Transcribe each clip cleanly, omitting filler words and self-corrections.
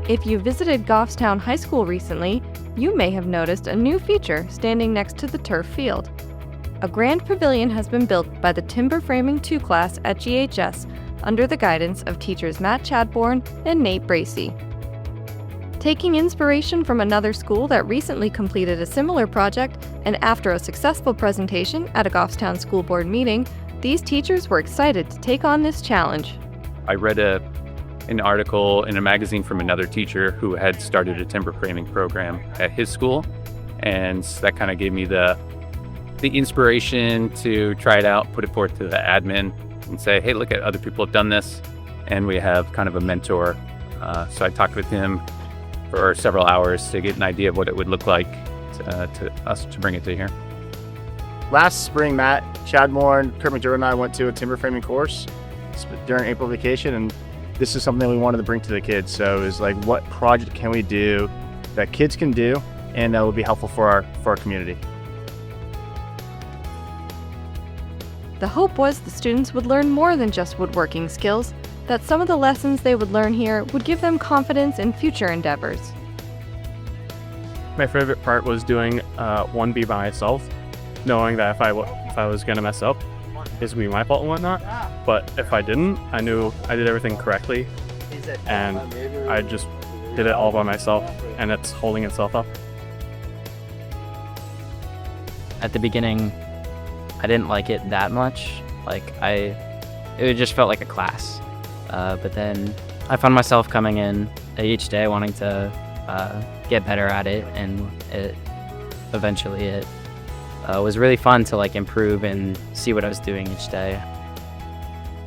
If you visited Goffstown High School recently, you may have noticed a new feature standing next to the turf field. A grand pavilion has been built by the Timber Framing 2 class at GHS under the guidance of teachers Matt Chadbourne and Nate Bracey. Taking inspiration from another school that recently completed a similar project, and after a successful presentation at a Goffstown School Board meeting, these teachers were excited to take on this challenge. I read an article in a magazine from another teacher who had started a timber framing program at his school, and that kind of gave me the inspiration to try it out, put it forth to the admin and say, hey, look at other people have done this, and we have kind of a mentor. So I talked with him for several hours to get an idea of what it would look like to us to bring it to here. Last spring, Matt Chadbourne, Kurt McDermott and I went to a timber framing course during April vacation, and this is something we wanted to bring to the kids. So it was like, what project can we do that kids can do and that will be helpful for our community? The hope was the students would learn more than just woodworking skills, that some of the lessons they would learn here would give them confidence in future endeavors. My favorite part was doing 1B by myself, knowing that if I was going to mess up, it's going to be my fault and whatnot. But if I didn't, I knew I did everything correctly, and I just did it all by myself, and it's holding itself up. At the beginning, I didn't like it that much. It just felt like a class. But then I found myself coming in each day wanting to get better at it, and eventually it was really fun to improve and see what I was doing each day.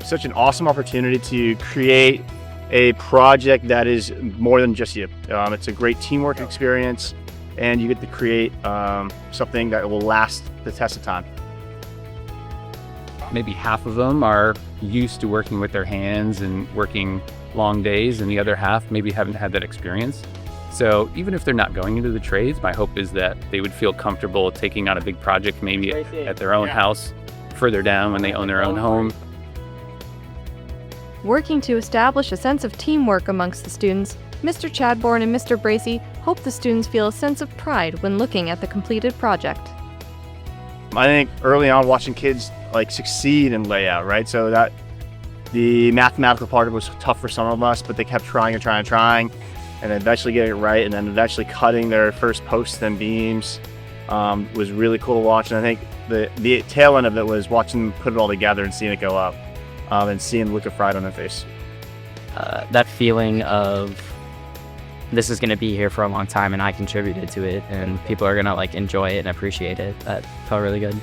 Such an awesome opportunity to create a project that is more than just you. It's a great teamwork experience, and you get to create something that will last the test of time. Maybe half of them are used to working with their hands and working long days, and the other half maybe haven't had that experience. So even if they're not going into the trades, my hope is that they would feel comfortable taking on a big project, maybe at their own house, further down when they own their own home. Working to establish a sense of teamwork amongst the students, Mr. Chadbourne and Mr. Bracey hope the students feel a sense of pride when looking at the completed project. I think early on watching kids succeed in layout, right? So that the mathematical part of it was tough for some of us, but they kept trying and trying, and then eventually getting it right, and then eventually cutting their first posts and beams was really cool to watch. And I think the tail end of it was watching them put it all together and seeing it go up, and seeing the look of pride on their face. That feeling of this is going to be here for a long time and I contributed to it and people are going to enjoy it and appreciate it, that felt really good.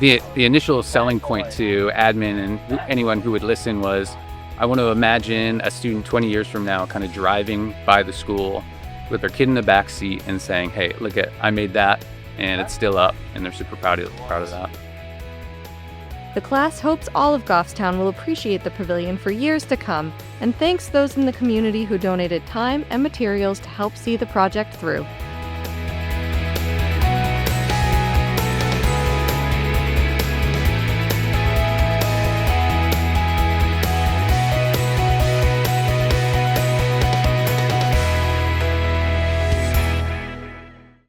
The initial selling point to admin and anyone who would listen was, I want to imagine a student 20 years from now kind of driving by the school with their kid in the back seat and saying, hey, look I made that and it's still up, and they're super proud of that. The class hopes all of Goffstown will appreciate the pavilion for years to come, and thanks those in the community who donated time and materials to help see the project through.